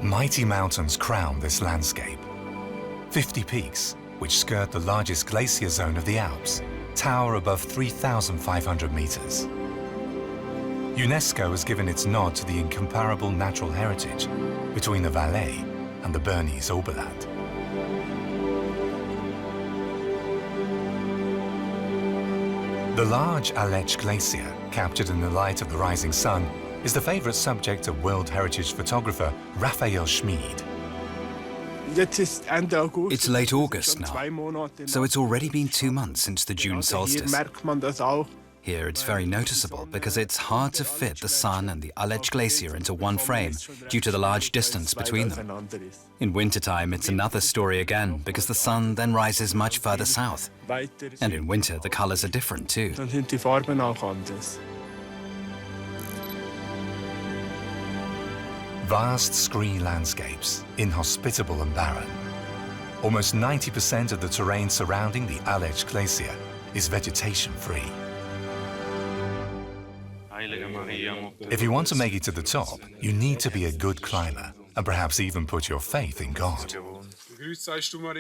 Mighty mountains crown this landscape. 50 peaks, which skirt the largest glacier zone of the Alps, tower above 3,500 meters. UNESCO has given its nod to the incomparable natural heritage between the Valais and the Bernese Oberland. The large Aletsch Glacier, captured in the light of the rising sun, is the favorite subject of World Heritage photographer Raphael Schmid. It's late August now, so it's already been 2 months since the June solstice. Here it's very noticeable because it's hard to fit the sun and the Aletsch Glacier into one frame due to the large distance between them. In wintertime it's another story again because the sun then rises much further south. And in winter the colors are different too. Vast scree landscapes, inhospitable and barren. Almost 90% of the terrain surrounding the Aletsch Glacier is vegetation-free. If you want to make it to the top, you need to be a good climber and perhaps even put your faith in God.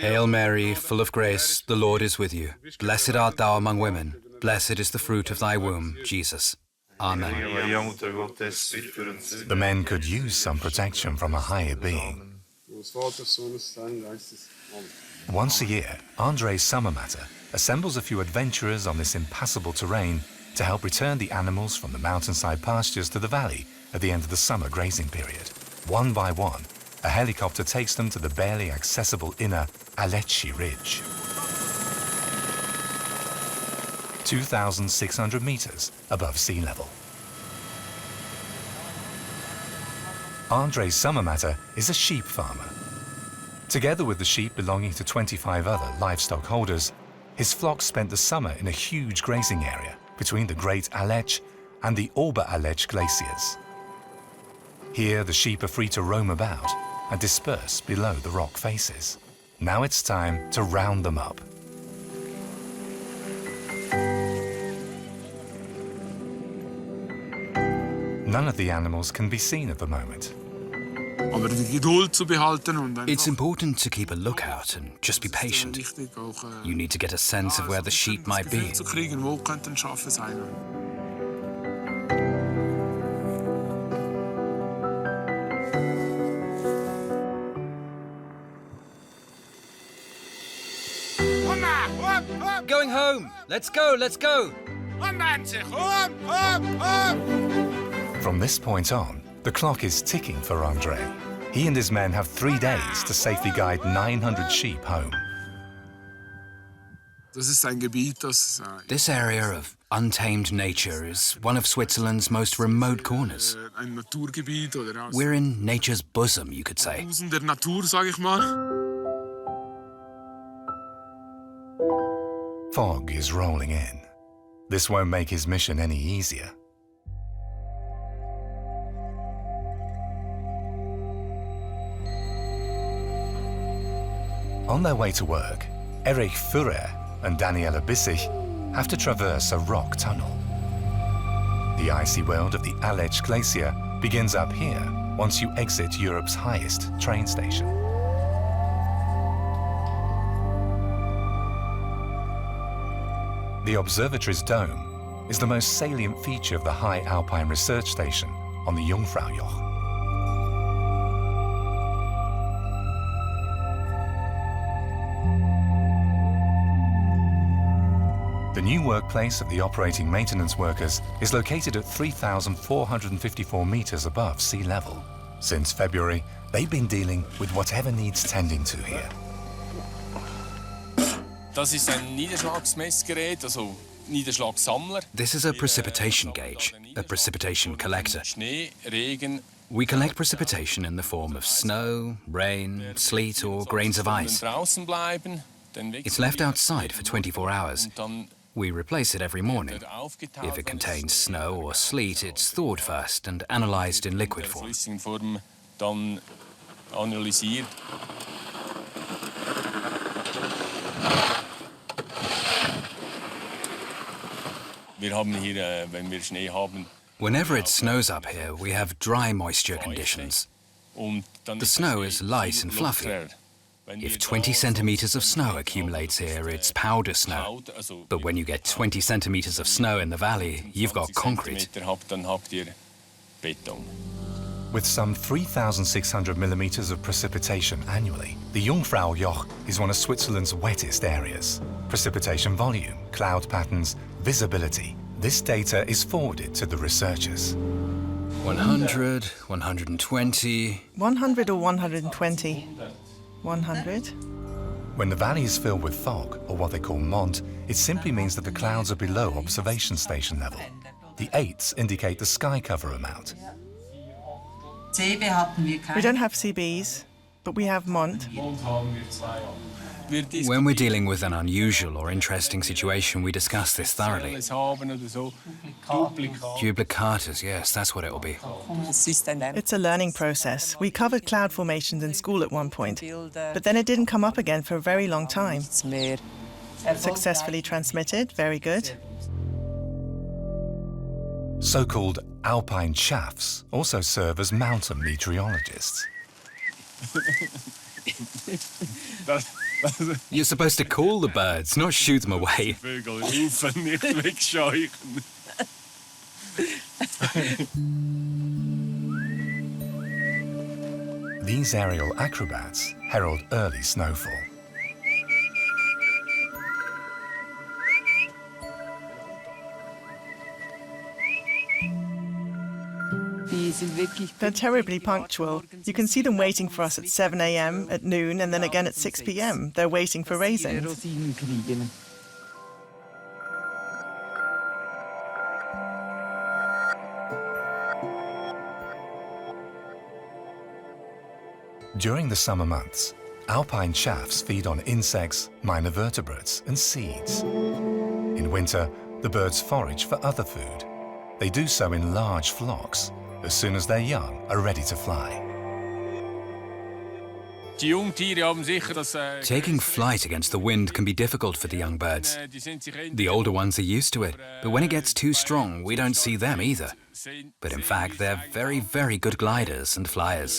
Hail Mary, full of grace, the Lord is with you. Blessed art thou among women. Blessed is the fruit of thy womb, Jesus. Amen. The men could use some protection from a higher being. Once a year, André Sommermatter assembles a few adventurers on this impassable terrain to help return the animals from the mountainside pastures to the valley at the end of the summer grazing period. One by one, a helicopter takes them to the barely accessible inner Aletsch Ridge. 2,600 meters above sea level. André Sommermatter is a sheep farmer. Together with the sheep belonging to 25 other livestock holders, his flock spent the summer in a huge grazing area between the Great Aletsch and the Ober-Aletsch glaciers. Here, the sheep are free to roam about and disperse below the rock faces. Now it's time to round them up. None of the animals can be seen at the moment. It's important to keep a lookout and just be patient. You need to get a sense of where the sheep might be. Going home! Let's go, let's go! From this point on, the clock is ticking for André. He and his men have 3 days to safely guide 900 sheep home. This area of untamed nature is one of Switzerland's most remote corners. We're in nature's bosom, you could say. Fog is rolling in. This won't make his mission any easier. On their way to work, Erich Führer and Daniela Bissich have to traverse a rock tunnel. The icy world of the Aletsch Glacier begins up here once you exit Europe's highest train station. The observatory's dome is the most salient feature of the high Alpine research station on the Jungfraujoch. The new workplace of the operating maintenance workers is located at 3,454 meters above sea level. Since February, they've been dealing with whatever needs tending to here. Das ist ein Niederschlagsmessgerät, also Niederschlagsammler. This is a precipitation gauge, a precipitation collector. Schnee, Regen. We collect precipitation in the form of snow, rain, sleet or grains of ice. Draußen bleiben, It's left outside for 24 hours. We replace it every morning. If it contains snow or sleet, it's thawed first and analyzed in liquid form. Dann analysiert. Wir haben hier, wenn wir Schnee haben. Whenever it snows up here, we have dry moisture conditions. The snow is light and fluffy. If 20 centimeters of snow accumulates here, it's powder snow. But when you get 20 centimeters of snow in the valley, you've got concrete. With some 3,600 millimeters of precipitation annually, the Jungfraujoch is one of Switzerland's wettest areas. Precipitation volume, cloud patterns, visibility. This data is forwarded to the researchers. 100, 120... 100 or 120? 100? When the valley is filled with fog, or what they call mont, it simply means that the clouds are below observation station level. The 8s indicate the sky cover amount. We don't have CBs, but we have Mont. When we're dealing with an unusual or interesting situation, we discuss this thoroughly. Duplicatas, yes, that's what it'll be. It's a learning process. We covered cloud formations in school at one point, but then it didn't come up again for a very long time. Successfully transmitted, very good. So-called Alpine chaffs also serve as mountain meteorologists. You're supposed to call the birds, not shoot them away. These aerial acrobats herald early snowfall. They're terribly punctual. You can see them waiting for us at 7 a.m., at noon, and then again at 6 p.m. They're waiting for raisins. During the summer months, Alpine chaffs feed on insects, minor vertebrates, and seeds. In winter, the birds forage for other food. They do so in large flocks, as soon as their young are ready to fly. Taking flight against the wind can be difficult for the young birds. The older ones are used to it, but when it gets too strong, we don't see them either. But in fact, they're very, very good gliders and flyers.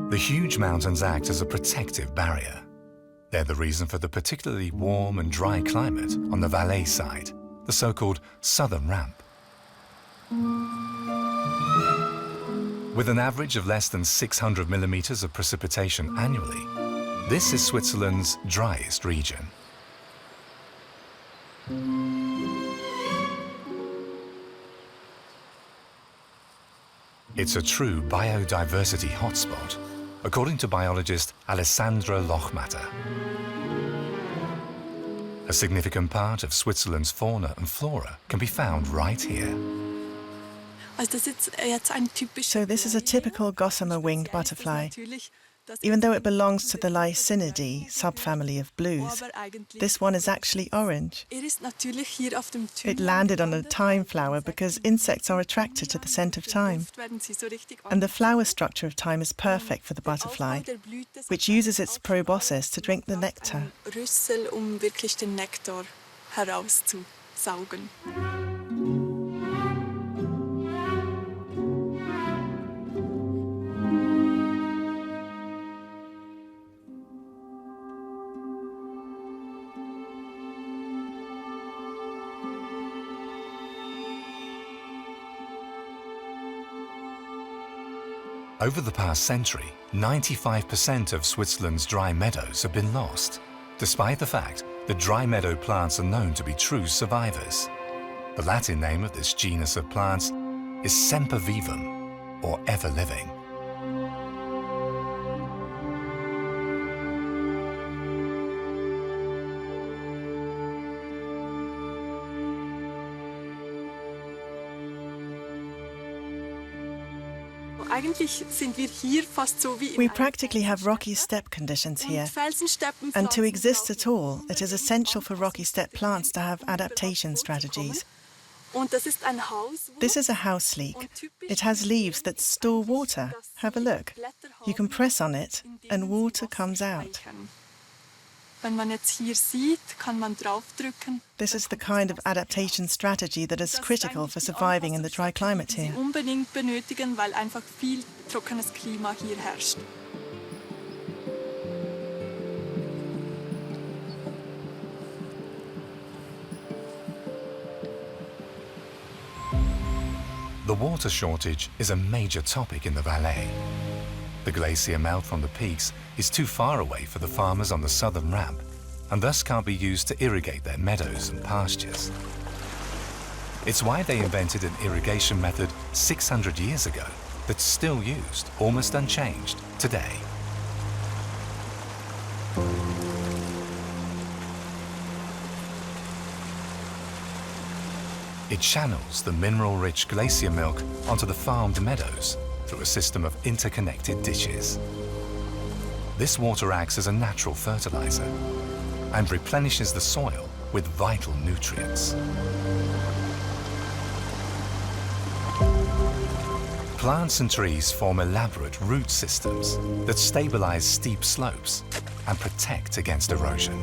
The huge mountains act as a protective barrier. They're the reason for the particularly warm and dry climate on the Valais side, the so-called southern ramp. With an average of less than 600 millimeters of precipitation annually, this is Switzerland's driest region. It's a true biodiversity hotspot, according to biologist Alessandra Lochmatter. A significant part of Switzerland's fauna and flora can be found right here. So this is a typical gossamer winged butterfly. Even though it belongs to the Lycinidae subfamily of blues, this one is actually orange. It landed on a thyme flower because insects are attracted to the scent of thyme. And the flower structure of thyme is perfect for the butterfly, which uses its proboscis to drink the nectar. Over the past century, 95% of Switzerland's dry meadows have been lost, despite the fact that dry meadow plants are known to be true survivors. The Latin name of this genus of plants is sempervivum, or ever-living. We practically have rocky steppe conditions here, and to exist at all, it is essential for rocky steppe plants to have adaptation strategies. This is a house leek. It has leaves that store water. Have a look. You can press on it and water comes out. This is the kind of adaptation strategy that is critical for surviving in the dry climate here. The water shortage is a major topic in the Valais. The glacier melt from the peaks is too far away for the farmers on the southern ramp and thus can't be used to irrigate their meadows and pastures. It's why they invented an irrigation method 600 years ago that's still used, almost unchanged, today. It channels the mineral-rich glacier milk onto the farmed meadows through a system of interconnected ditches. This water acts as a natural fertilizer and replenishes the soil with vital nutrients. Plants and trees form elaborate root systems that stabilize steep slopes and protect against erosion.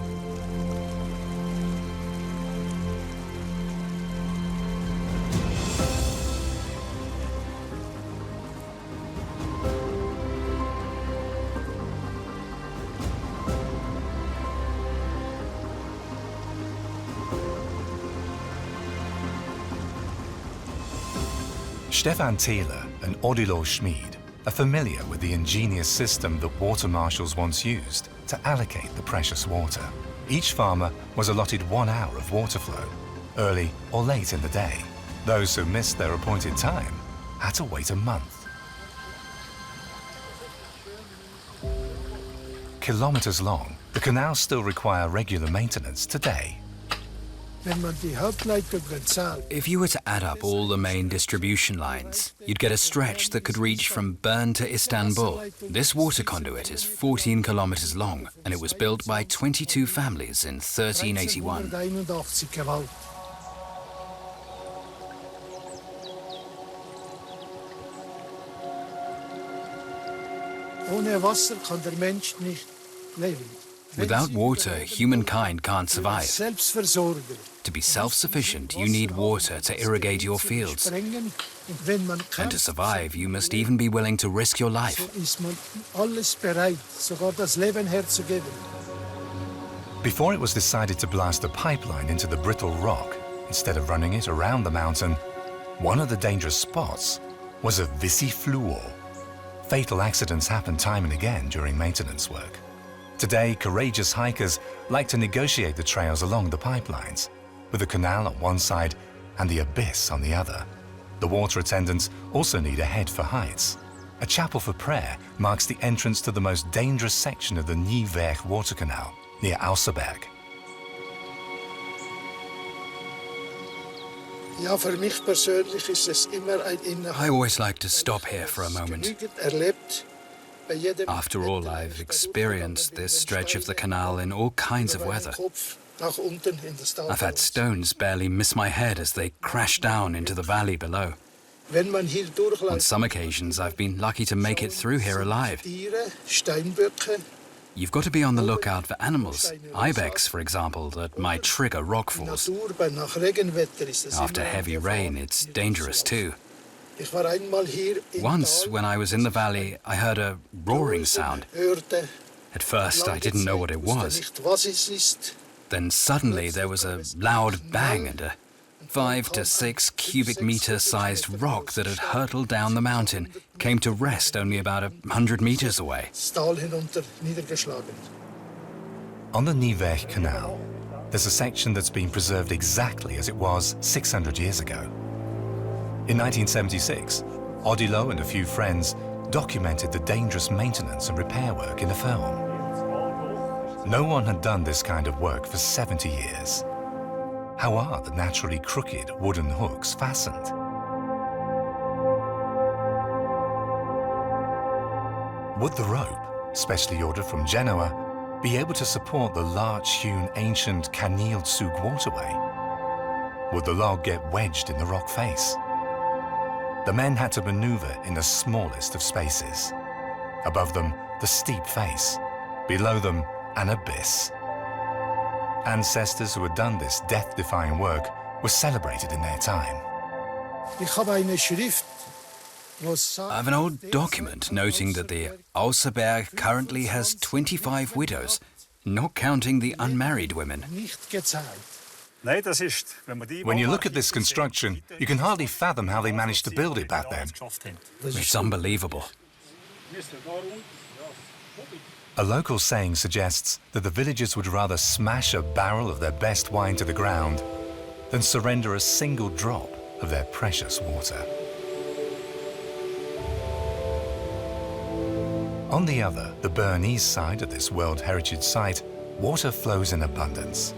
Stefan Thiele and Odilo Schmid are familiar with the ingenious system that water marshals once used to allocate the precious water. Each farmer was allotted 1 hour of water flow, early or late in the day. Those who missed their appointed time had to wait a month. Kilometers long, the canals still require regular maintenance today. If you were to add up all the main distribution lines, you'd get a stretch that could reach from Bern to Istanbul. This water conduit is 14 kilometers long, and it was built by 22 families in 1381. Without water, humankind can't survive. To be self-sufficient, you need water to irrigate your fields. And to survive, you must even be willing to risk your life. Before it was decided to blast a pipeline into the brittle rock, instead of running it around the mountain, one of the dangerous spots was a Vissifluo. Fatal accidents happen time and again during maintenance work. Today, courageous hikers like to negotiate the trails along the pipelines, with the canal on one side and the abyss on the other. The water attendants also need a head for heights. A chapel for prayer marks the entrance to the most dangerous section of the Nieuwweg water canal, near Außerberg. I always like to stop here for a moment. After all, I've experienced this stretch of the canal in all kinds of weather. I've had stones barely miss my head as they crash down into the valley below. On some occasions, I've been lucky to make it through here alive. You've got to be on the lookout for animals, ibex, for example, that might trigger rockfalls. After heavy rain, it's dangerous too. Once, when I was in the valley, I heard a roaring sound. At first, I didn't know what it was. Then suddenly, there was a loud bang and a 5 to 6 cubic meter sized rock that had hurtled down the mountain came to rest only about 100 meters away. On the Nieuwweg Canal, there's a section that's been preserved exactly as it was 600 years ago. In 1976, Odilo and a few friends documented the dangerous maintenance and repair work in a film. No one had done this kind of work for 70 years. How are the naturally crooked wooden hooks fastened? Would the rope, specially ordered from Genoa, be able to support the larch-hewn ancient Kanilzug waterway? would the log get wedged in the rock face. The men had to maneuver in the smallest of spaces. Above them, the steep face. Below them, an abyss. Ancestors who had done this death-defying work were celebrated in their time. I have an old document noting that the Außerberg currently has 25 widows, not counting the unmarried women. When you look at this construction, you can hardly fathom how they managed to build it back then. It's unbelievable. A local saying suggests that the villagers would rather smash a barrel of their best wine to the ground than surrender a single drop of their precious water. On the other, the Bernese side of this World Heritage Site, water flows in abundance.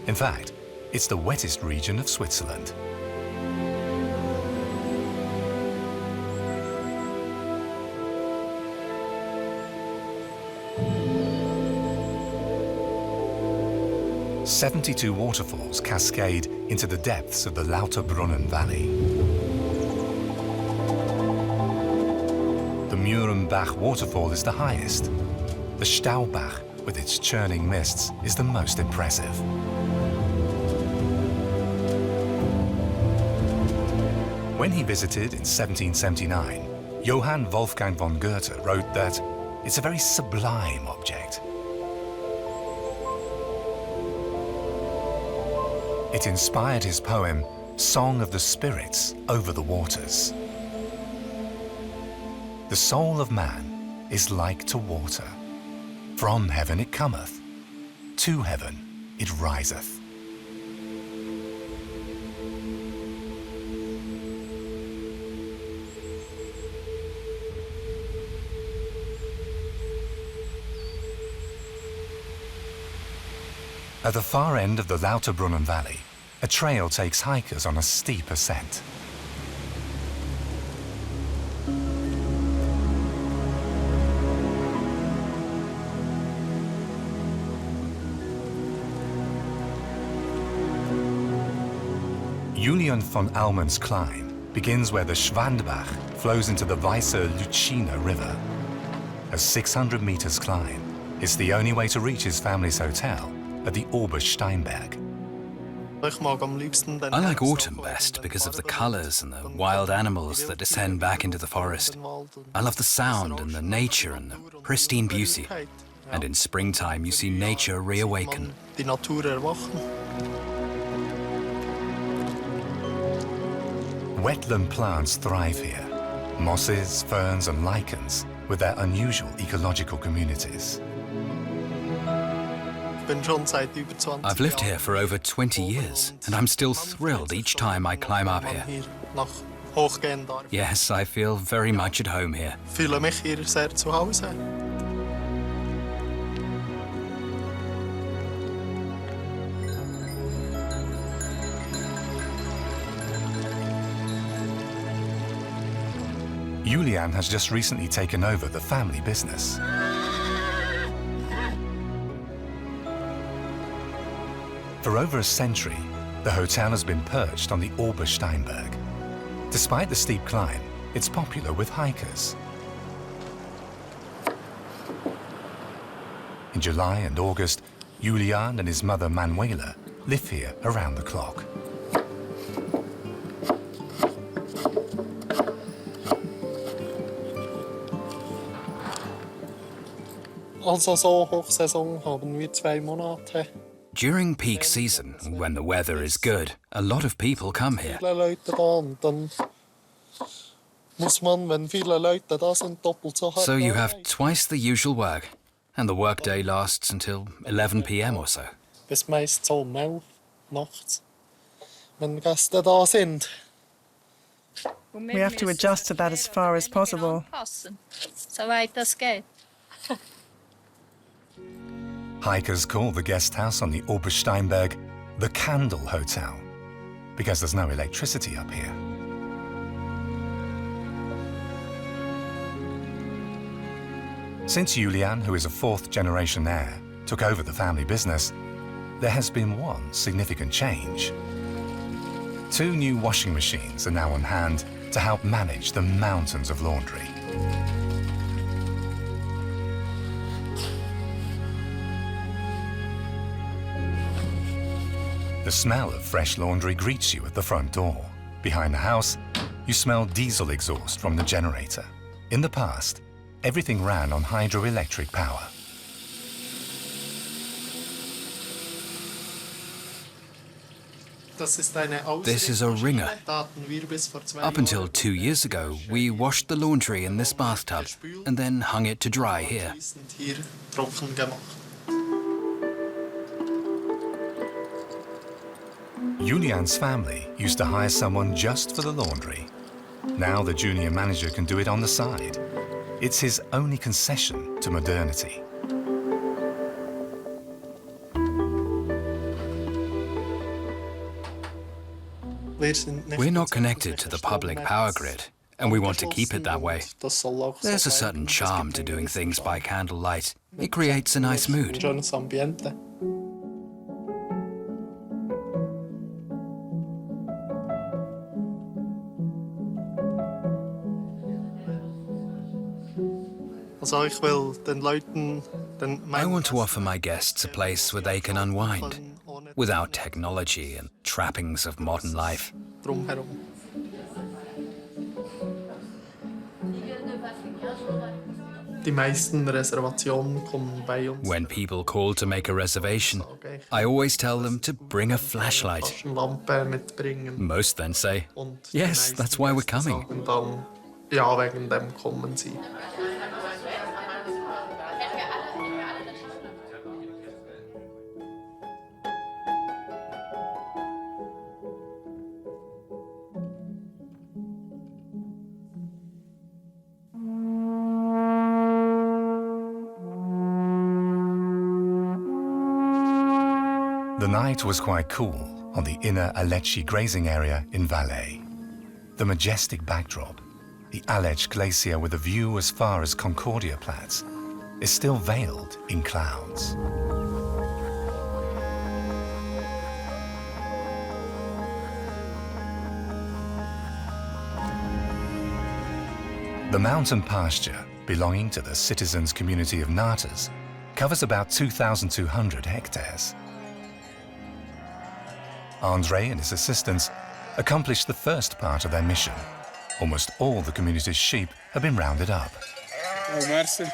In fact, it's the wettest region of Switzerland. "72 waterfalls cascade into the depths of the Lauterbrunnen Valley. The Murenbach waterfall is the highest. The Staubach, with its churning mists, is the most impressive. When he visited in 1779, Johann Wolfgang von Goethe wrote that it's a very sublime object. It inspired his poem, Song of the Spirits Over the Waters. The soul of man is like to water. From heaven it cometh, to heaven it riseth. At the far end of the Lauterbrunnen Valley, a trail takes hikers on a steep ascent. Julian von Allmann's climb begins where the Schwandbach flows into the Weiße Lütschina River. A 600 meters climb is the only way to reach his family's hotel at the Obersteinberg. I like autumn best because of the colors and the wild animals that descend back into the forest. I love the sound and the nature and the pristine beauty. And in springtime, you see nature reawaken. Wetland plants thrive here. Mosses, ferns and lichens with their unusual ecological communities. I've lived here for over 20 years, and I'm still thrilled each time I climb up here. Yes, I feel very much at home here. Julian has just recently taken over the family business. For over a century, the hotel has been perched on the Obersteinberg. Despite the steep climb, it's popular with hikers. In July and August, Julian and his mother Manuela live here around the clock. During peak season, when the weather is good, a lot of people come here. So you have twice the usual work, and the workday lasts until 11 p.m. or so. We have to adjust to that as far as possible. Hikers call the guest house on the Obersteinberg the Candle Hotel because there's no electricity up here. Since Julian, who is a fourth-generation heir, took over the family business, there has been one significant change. 2 new washing machines are now on hand to help manage the mountains of laundry. The smell of fresh laundry greets you at the front door. Behind the house, you smell diesel exhaust from the generator. In the past, everything ran on hydroelectric power. This is a wringer. Up until 2 years ago, we washed the laundry in this bathtub and then hung it to dry here. Julian's family used to hire someone just for the laundry. Now the junior manager can do it on the side. It's his only concession to modernity. We're not connected to the public power grid, and we want to keep it that way. There's a certain charm to doing things by candlelight. It creates a nice mood. I want to offer my guests a place where they can unwind, without technology and trappings of modern life. When people call to make a reservation, I always tell them to bring a flashlight. Most then say, "Yes, that's why we're coming." The night was quite cool on the inner Aletsch grazing area in Valais. The majestic backdrop, the Aletsch Glacier with a view as far as Concordia Platz, is still veiled in clouds. The mountain pasture, belonging to the citizens' community of Natas, covers about 2,200 hectares. André and his assistants accomplished the first part of their mission. Almost all the community's sheep have been rounded up. Oh, merci.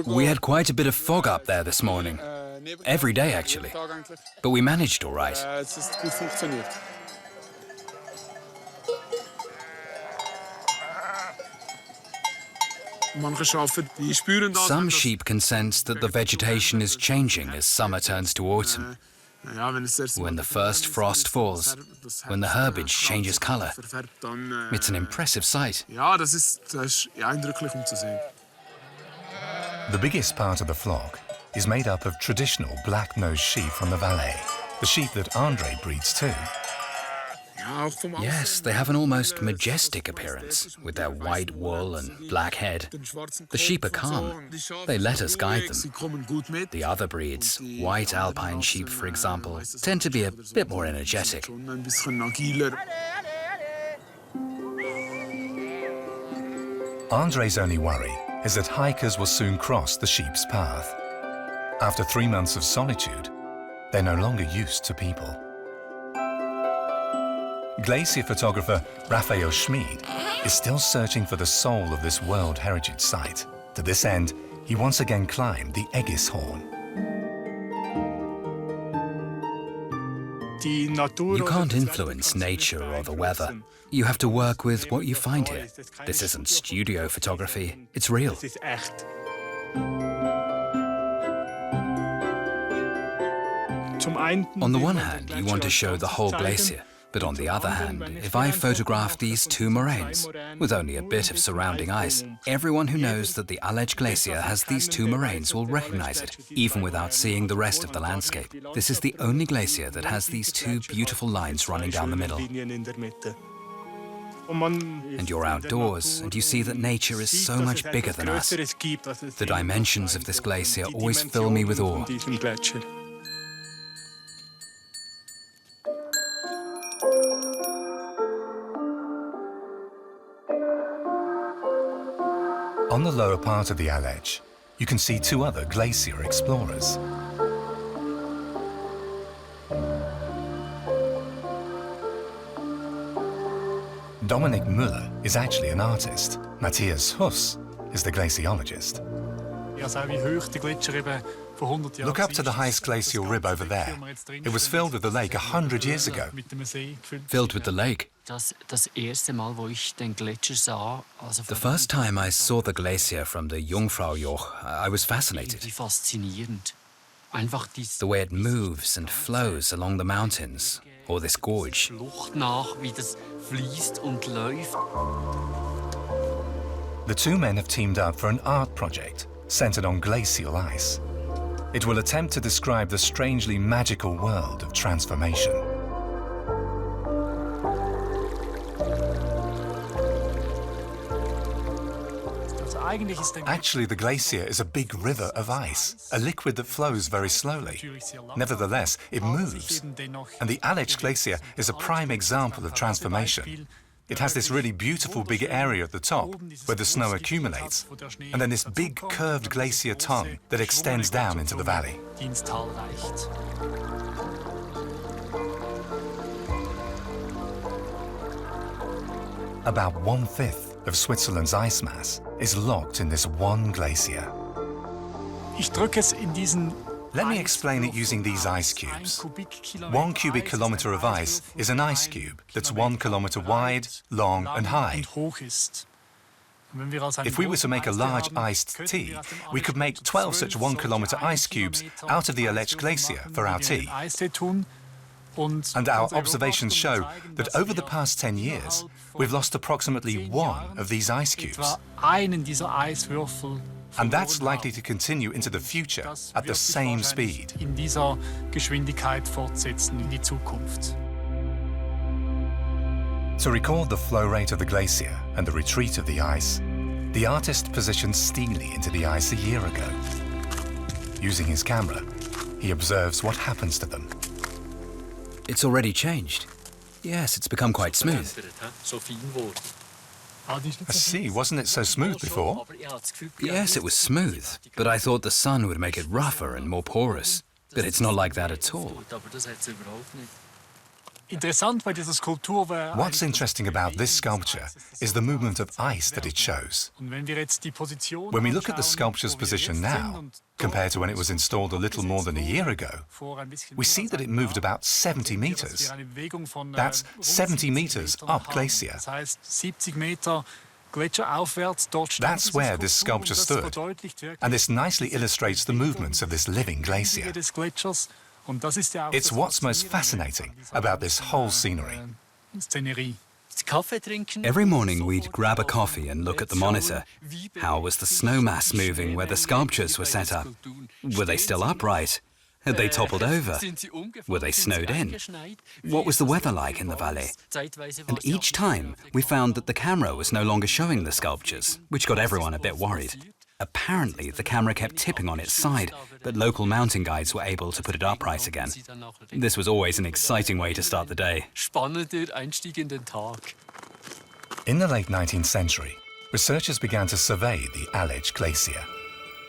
We had quite a bit of fog up there this morning. Every day, actually. But we managed all right. Some sheep can sense that the vegetation is changing as summer turns to autumn. When the first frost falls, when the herbage changes color, it's an impressive sight. The biggest part of the flock is made up of traditional black-nosed sheep from the Valais, the sheep that André breeds too. Yes, they have an almost majestic appearance, with their white wool and black head. The sheep are calm. They let us guide them. The other breeds, white Alpine sheep, for example, tend to be a bit more energetic. André's only worry is that hikers will soon cross the sheep's path. After 3 months of solitude, they're no longer used to people. Glacier photographer Raphael Schmid is still searching for the soul of this World Heritage Site. To this end, he once again climbed the Eggishorn. You can't influence nature or the weather. You have to work with what you find here. This isn't studio photography, it's real. On the one hand, you want to show the whole glacier. But on the other hand, if I photograph these 2 moraines, with only a bit of surrounding ice, everyone who knows that the Aletsch Glacier has these 2 moraines will recognize it, even without seeing the rest of the landscape. This is the only glacier that has these 2 beautiful lines running down the middle. And you're outdoors, and you see that nature is so much bigger than us. The dimensions of this glacier always fill me with awe. On the lower part of the Aletsch, you can see two other glacier explorers. Dominik Müller is actually an artist. Matthias Huss is the glaciologist. Look up to the highest glacial rib over there. It was filled with the lake 100 years ago. Filled with the lake? The first time I saw the glacier from the Jungfraujoch, I was fascinated. The way it moves and flows along the mountains, or this gorge. The two men have teamed up for an art project centered on glacial ice. It will attempt to describe the strangely magical world of transformation. Actually, the glacier is a big river of ice, a liquid that flows very slowly. Nevertheless, it moves. And the Aletsch Glacier is a prime example of transformation. It has this really beautiful big area at the top where the snow accumulates, and then this big curved glacier tongue that extends down into the valley. About 1/5 of Switzerland's ice mass is locked in this one glacier. Let me explain it using these ice cubes. 1 cubic kilometer of ice is an ice cube that's 1 kilometer wide, long and high. If we were to make a large iced tea, we could make 12 such 1 kilometer ice cubes out of the Aletsch Glacier for our tea. And our observations show that over the past 10 years, we've lost approximately 1 of these ice cubes. And that's likely to continue into the future at the same speed. To record the flow rate of the glacier and the retreat of the ice, the artist positioned Steely into the ice a year ago. Using his camera, he observes what happens to them. It's already changed. Yes, it's become quite smooth. I see, wasn't it so smooth before? Yes, it was smooth, but I thought the sun would make it rougher and more porous. But it's not like that at all. What's interesting about this sculpture is the movement of ice that it shows. When we look at the sculpture's position now, compared to when it was installed a little more than a year ago, we see that it moved about 70 meters. That's 70 meters up glacier. That's where this sculpture stood, and this nicely illustrates the movements of this living glacier. It's what's most fascinating about this whole scenery. Every morning we'd grab a coffee and look at the monitor. How was the snow mass moving where the sculptures were set up? Were they still upright? Had they toppled over? Were they snowed in? What was the weather like in the Valais? And each time we found that the camera was no longer showing the sculptures, which got everyone a bit worried. Apparently, the camera kept tipping on its side, but local mountain guides were able to put it upright again. This was always an exciting way to start the day. In the late 19th century, researchers began to survey the Aletsch Glacier.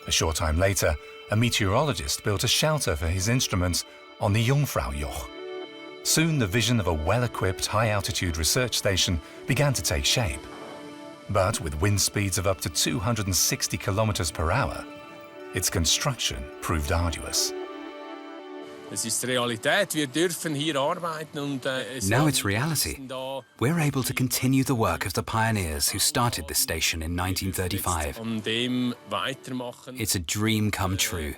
A short time later, a meteorologist built a shelter for his instruments on the Jungfraujoch. Soon, the vision of a well-equipped high-altitude research station began to take shape. But with wind speeds of up to 260 kilometers per hour, its construction proved arduous. Now it's reality. We're able to continue the work of the pioneers who started this station in 1935. It's a dream come true.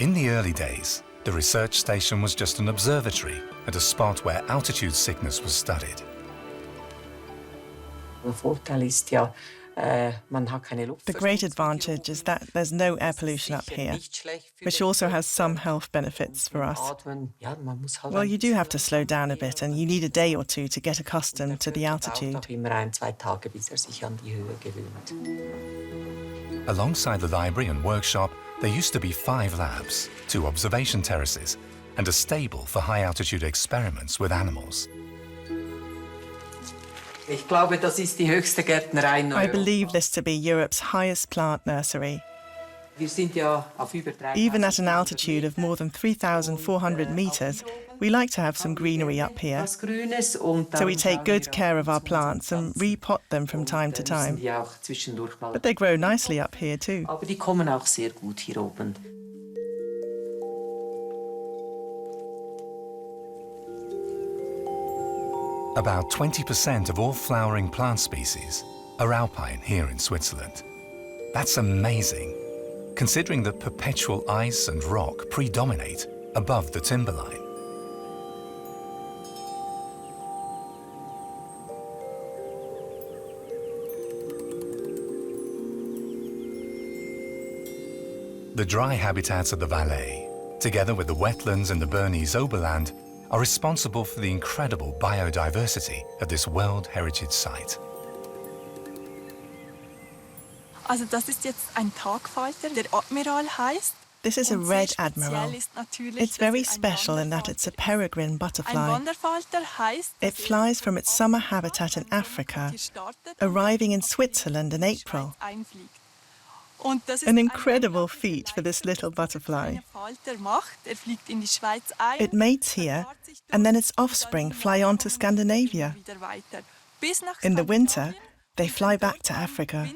In the early days, the research station was just an observatory at a spot where altitude sickness was studied. The great advantage is that there's no air pollution up here, which also has some health benefits for us. Well, you do have to slow down a bit, and you need a day or two to get accustomed to the altitude. Alongside the library and workshop, there used to be 5 labs, 2 observation terraces, and a stable for high-altitude experiments with animals. I believe this to be Europe's highest plant nursery. Even at an altitude of more than 3,400 meters, we like to have some greenery up here. So we take good care of our plants and repot them from time to time. But they grow nicely up here too. About 20% of all flowering plant species are alpine here in Switzerland. That's amazing, considering that perpetual ice and rock predominate above the timberline. The dry habitats of the Valais, together with the wetlands in the Bernese Oberland, are responsible for the incredible biodiversity of this World Heritage Site. Also das ist jetzt ein Tagfalter, der Admiral heißt. This is a red admiral. It's very special in that it's a peregrine butterfly. It flies from its summer habitat in Africa, arriving in Switzerland in April. An incredible feat for this little butterfly. It mates here, and then its offspring fly on to Scandinavia. In the winter, they fly back to Africa.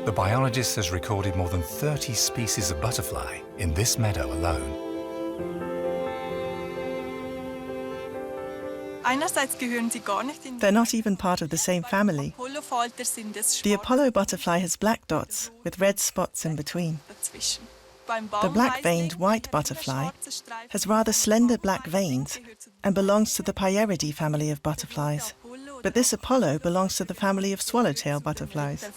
The biologist has recorded more than 30 species of butterfly in this meadow alone. They're not even part of the same family. The Apollo butterfly has black dots with red spots in between. The black-veined white butterfly has rather slender black veins and belongs to the Pieridae family of butterflies. But this Apollo belongs to the family of swallowtail butterflies.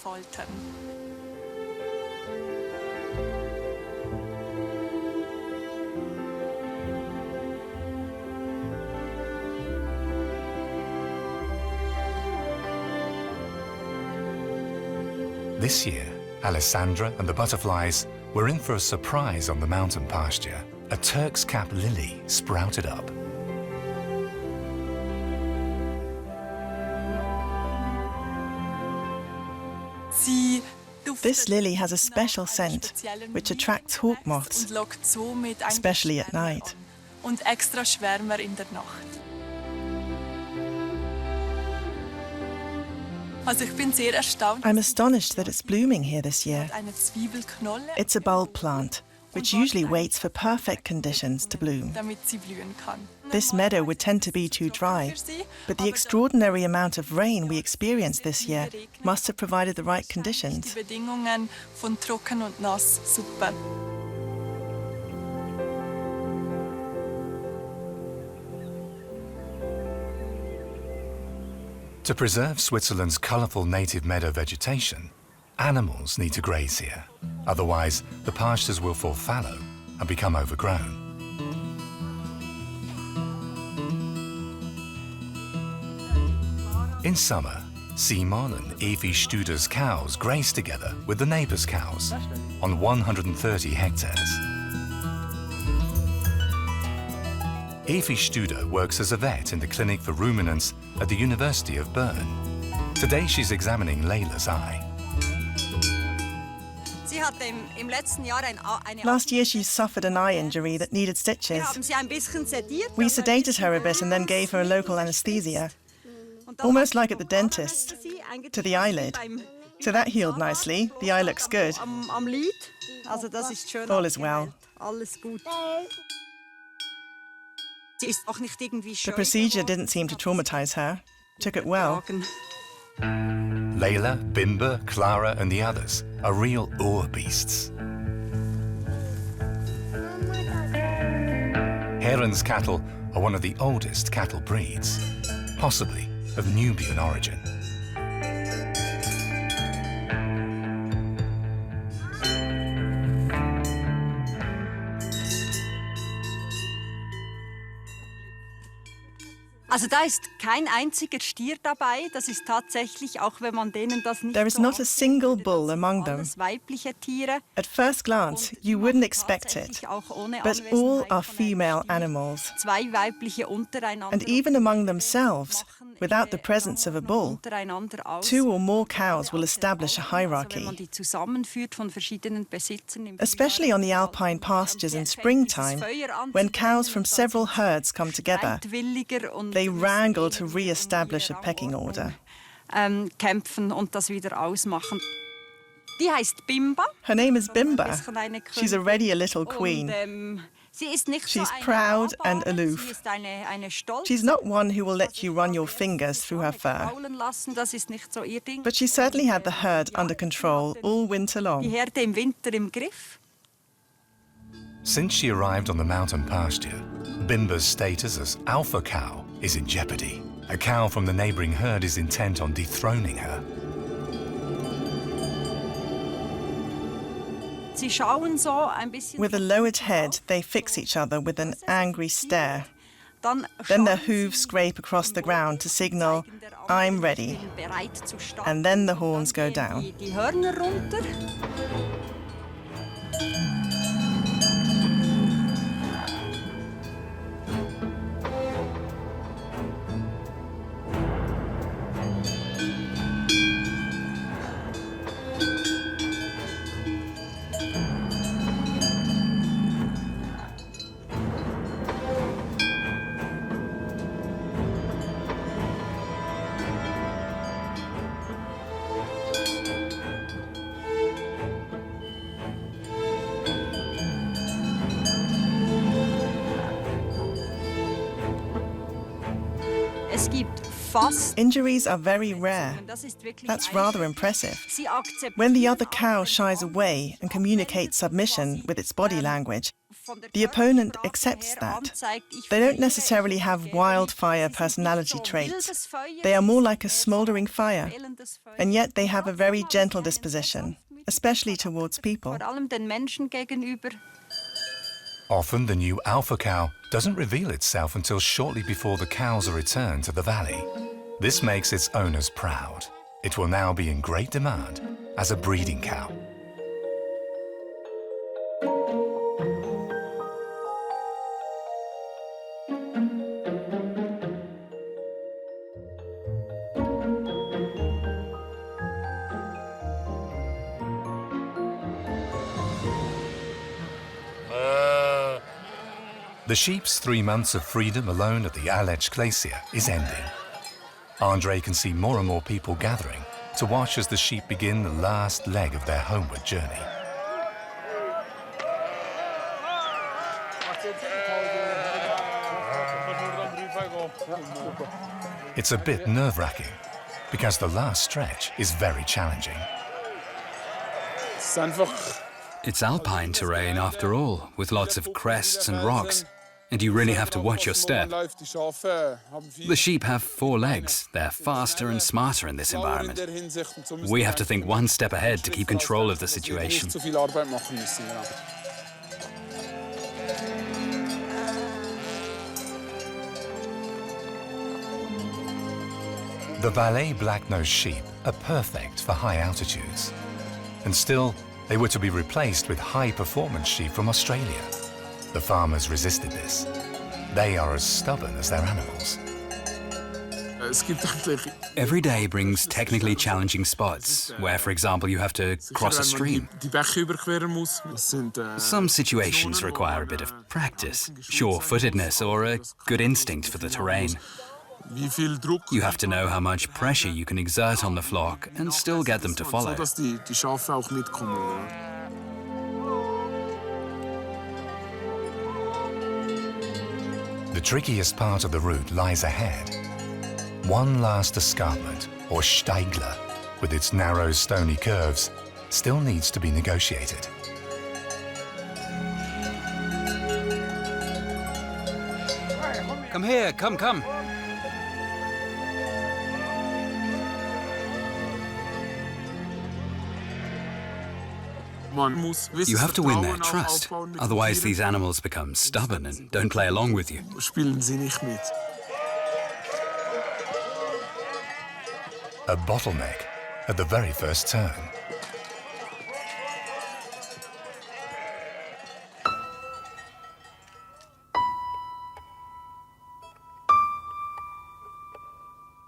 This year, Alessandra and the butterflies were in for a surprise on the mountain pasture. A Turk's cap lily sprouted up. This lily has a special scent, which attracts hawk moths, especially at night. I'm astonished that it's blooming here this year. It's a bulb plant, which usually waits for perfect conditions to bloom. This meadow would tend to be too dry, but the extraordinary amount of rain we experienced this year must have provided the right conditions. To preserve Switzerland's colourful native meadow vegetation, animals need to graze here. Otherwise, the pastures will fall fallow and become overgrown. In summer, Simon and Evi Studer's cows graze together with the neighbours' cows on 130 hectares. Evi Studer works as a vet in the clinic for ruminants at the University of Bern. Today she's examining Layla's eye. Last year she suffered an eye injury that needed stitches. We sedated her a bit and then gave her a local anaesthesia, almost like at the dentist, to the eyelid. So that healed nicely. The eye looks good. All is well. The procedure didn't seem to traumatize her. Took it well. Layla, Bimber, Clara and the others are real ore beasts. Heron's cattle are one of the oldest cattle breeds. possibly of Nubian origin. Also da ist kein einziger Stier dabei. Das ist tatsächlich, auch wenn man denen das nicht There is so not a aussieht, single das bull sind among them. alles weibliche Tiere. At first glance, you wouldn't expect it, but all are female animals. Zwei weibliche untereinander. And even among themselves, without the presence of a bull, two or more cows will establish a hierarchy. Especially on the Alpine pastures in springtime, when cows from several herds come together, they wrangle to re-establish a pecking order. Kämpfen und das wieder ausmachen. Die heißt Bimba. Her name is Bimba. She's already a little queen. She's proud and aloof. She's not one who will let you run your fingers through her fur. But she certainly had the herd under control all winter long. Die Herde im Winter im Griff. Since she arrived on the mountain pasture, Bimba's status as alpha cow is in jeopardy. A cow from the neighboring herd is intent on dethroning her. With a lowered head, they fix each other with an angry stare. Then their hooves scrape across the ground to signal, "I'm ready." And then the horns go down. Die Hörner runter. Injuries are very rare. That's rather impressive. When the other cow shies away and communicates submission with its body language, the opponent accepts that. They don't necessarily have wildfire personality traits. They are more like a smouldering fire, and yet they have a very gentle disposition, especially towards people. Often the new alpha cow doesn't reveal itself until shortly before the cows are returned to the valley. This makes its owners proud. It will now be in great demand as a breeding cow. The sheep's 3 months of freedom alone at the Aletsch Glacier is ending. Andre can see more and more people gathering to watch as the sheep begin the last leg of their homeward journey. It's a bit nerve-wracking because the last stretch is very challenging. It's alpine terrain after all, with lots of crests and rocks. And you really have to watch your step. The sheep have 4 legs. They're faster and smarter in this environment. We have to think one step ahead to keep control of the situation. The Valais black-nosed sheep are perfect for high altitudes. And still, they were to be replaced with high-performance sheep from Australia. The farmers resisted this. They are as stubborn as their animals. Every day brings technically challenging spots, where, for example, you have to cross a stream. Some situations require a bit of practice, sure-footedness, or a good instinct for the terrain. You have to know how much pressure you can exert on the flock and still get them to follow. The trickiest part of the route lies ahead. One last escarpment, or Steigler, with its narrow stony curves, still needs to be negotiated. Come here, come. You have to win their trust, otherwise these animals become stubborn and don't play along with you. A bottleneck at the very first turn.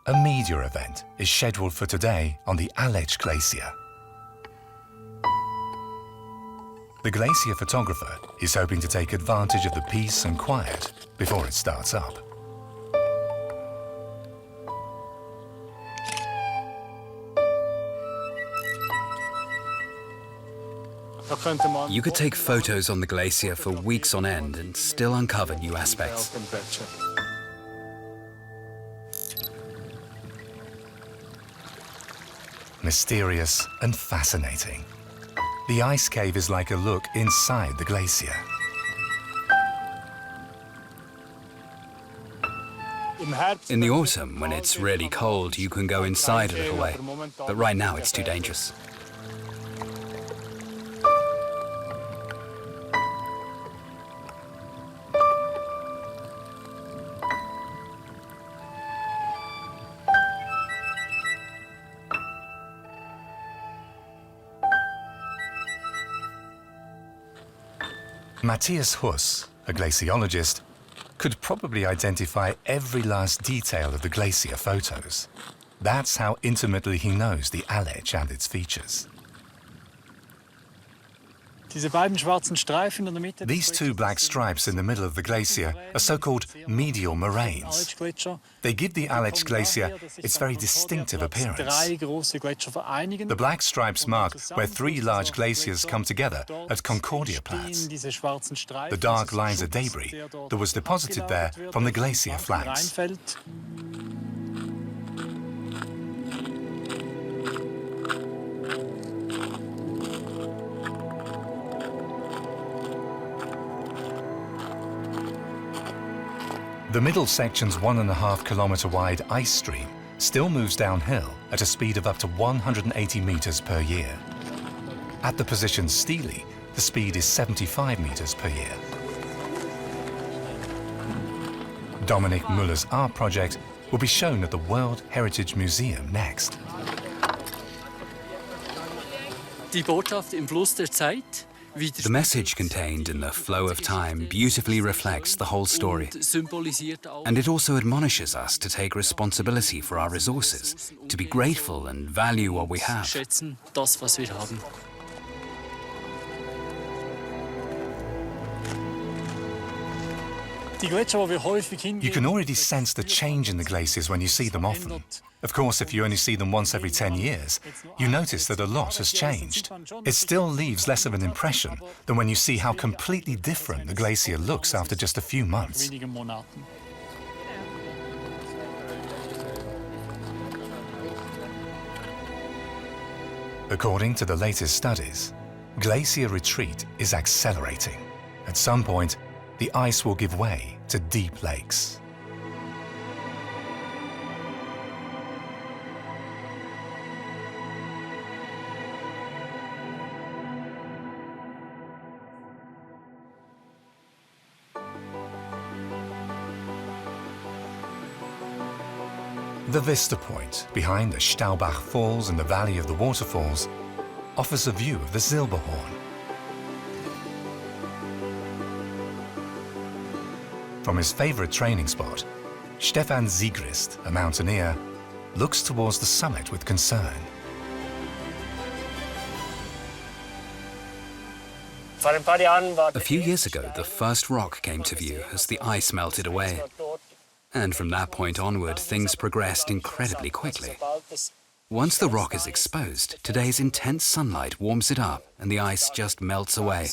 A meteor event is scheduled for today on the Aletsch Glacier. The glacier photographer is hoping to take advantage of the peace and quiet before it starts up. You could take photos on the glacier for weeks on end and still uncover new aspects. Mysterious and fascinating. The ice cave is like a look inside the glacier. In the autumn, when it's really cold, you can go inside a little way, but right now it's too dangerous. Matthias Huss, a glaciologist, could probably identify every last detail of the glacier photos. That's how intimately he knows the Aletsch and its features. These two black stripes in the middle of the glacier are so-called medial moraines. They give the Aletsch Glacier its very distinctive appearance. The black stripes mark where three large glaciers come together at Concordia Platz. The dark lines are debris that was deposited there from the glacier flanks. The middle section's 1.5 kilometer wide ice stream still moves downhill at a speed of up to 180 meters per year. At the position Stele, the speed is 75 meters per year. Dominik Müller's art project will be shown at the World Heritage Museum next. Die Botschaft im Fluss der Zeit. The message contained in the flow of time beautifully reflects the whole story. And it also admonishes us to take responsibility for our resources, to be grateful and value what we have. You can already sense the change in the glaciers when you see them often. Of course, if you only see them once every 10 years, you notice that a lot has changed. It still leaves less of an impression than when you see how completely different the glacier looks after just a few months. According to the latest studies, glacier retreat is accelerating. At some point, the ice will give way to deep lakes. The vista point behind the Staubach Falls in the Valley of the Waterfalls offers a view of the Silberhorn. From his favorite training spot, Stefan Siegrist, a mountaineer, looks towards the summit with concern. A few years ago, the first rock came to view as the ice melted away. And from that point onward, things progressed incredibly quickly. Once the rock is exposed, today's intense sunlight warms it up and the ice just melts away.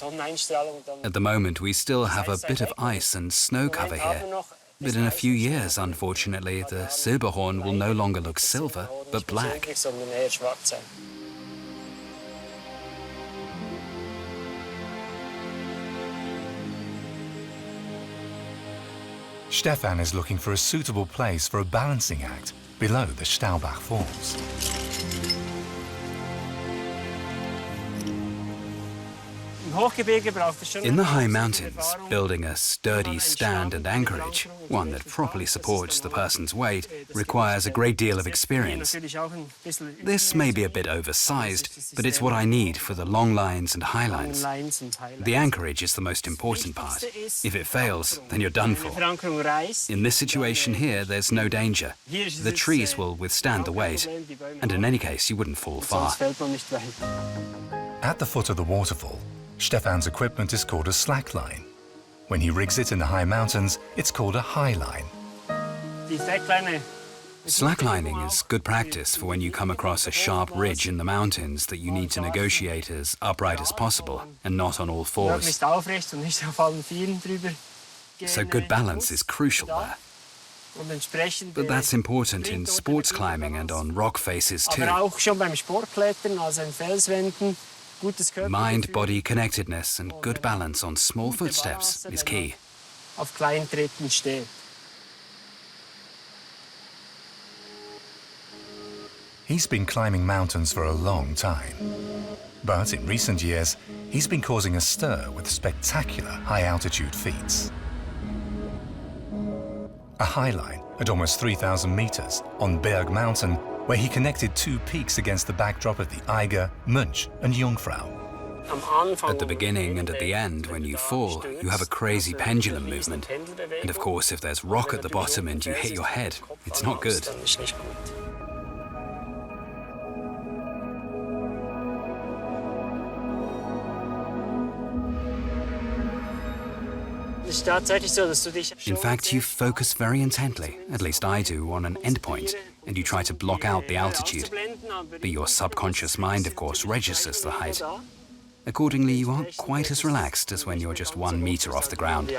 At the moment, we still have a bit of ice and snow cover here. But in a few years, unfortunately, the Silberhorn will no longer look silver, but black. Stefan is looking for a suitable place for a balancing act below the Staubach Falls. In the high mountains, building a sturdy stand and anchorage, one that properly supports the person's weight, requires a great deal of experience. This may be a bit oversized, but it's what I need for the long lines and high lines. The anchorage is the most important part. If it fails, then you're done for. In this situation here, there's no danger. The trees will withstand the weight, and in any case, you wouldn't fall far. At the foot of the waterfall, Stefan's equipment is called a slackline. When he rigs it in the high mountains, it's called a high line. Slacklining is good practice for when you come across a sharp ridge in the mountains that you need to negotiate as upright as possible and not on all fours. So good balance is crucial there. But that's important in sports climbing and on rock faces too. Mind-body connectedness and good balance on small footsteps is key. He's been climbing mountains for a long time. But in recent years, he's been causing a stir with spectacular high-altitude feats. A high line at almost 3,000 meters on Berg Mountain, where he connected two peaks against the backdrop of the Eiger, Mönch and Jungfrau. At the beginning and at the end, when you fall, you have a crazy pendulum movement. And of course, if there's rock at the bottom and you hit your head, it's not good. In fact, you focus very intently, at least I do, on an endpoint, and you try to block out the altitude. But your subconscious mind, of course, registers the height. Accordingly, you aren't quite as relaxed as when you're just 1 meter off the ground.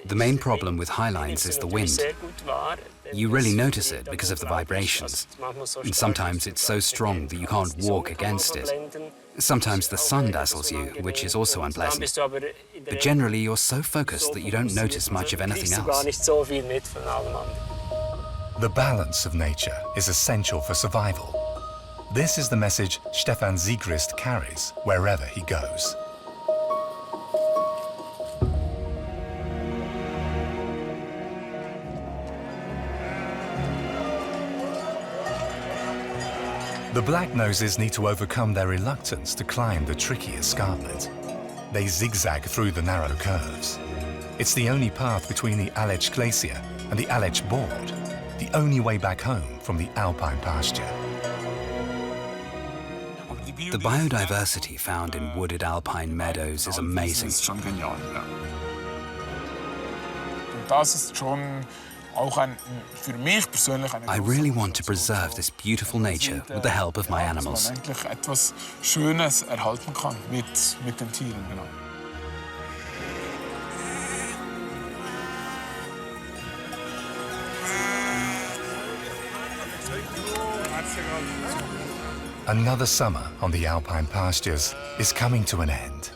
The main problem with high lines is the wind. You really notice it because of the vibrations. And sometimes it's so strong that you can't walk against it. Sometimes the sun dazzles you, which is also unpleasant. But generally, you're so focused that you don't notice much of anything else. The balance of nature is essential for survival. This is the message Stefan Siegrist carries wherever he goes. The Black Noses need to overcome their reluctance to climb the tricky escarpment. They zigzag through the narrow curves. It's the only path between the Aletsch Glacier and the Aletsch Board, the only way back home from the Alpine pasture. The biodiversity found in wooded alpine meadows is amazing. I really want to preserve this beautiful nature with the help of my animals. Another summer on the Alpine pastures is coming to an end.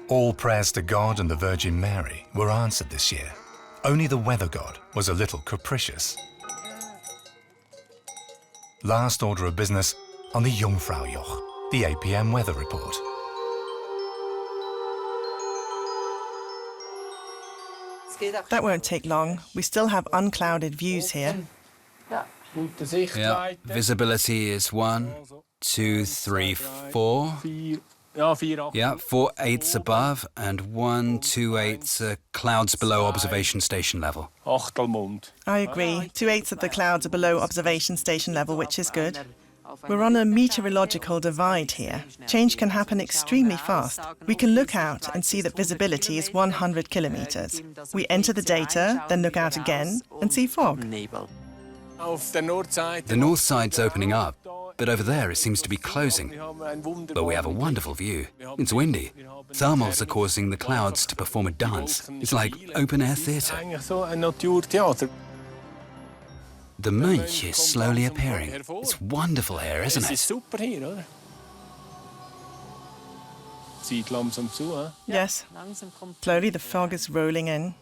All prayers to God and the Virgin Mary were answered this year. Only the weather god was a little capricious. Last order of business on the Jungfraujoch, the 8 p.m. weather report. That won't take long. We still have unclouded views here. Yeah, visibility is 1, 2, 3, 4. Yeah, 4 eighths above and 1 2/8 clouds below observation station level. I agree. 2/8 of the clouds are below observation station level, which is good. We're on a meteorological divide here. Change can happen extremely fast. We can look out and see that visibility is 100 kilometers. We enter the data, then look out again and see fog. The north side's opening up, but over there it seems to be closing. But we have a wonderful view. It's windy. Thermals are causing the clouds to perform a dance. It's like open-air theatre. The Mönch is slowly appearing. It's wonderful here, isn't it? Yes. Slowly the fog is rolling in.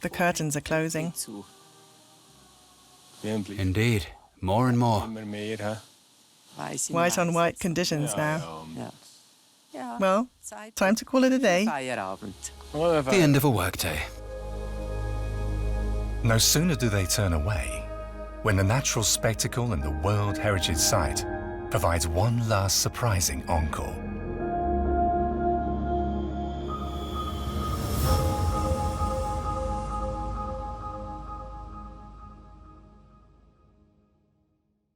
The curtains are closing. Indeed, more and more. White on white conditions now. Well, time to call it a day. The end of a workday. No sooner do they turn away when the natural spectacle and the World Heritage Site provides one last surprising encore.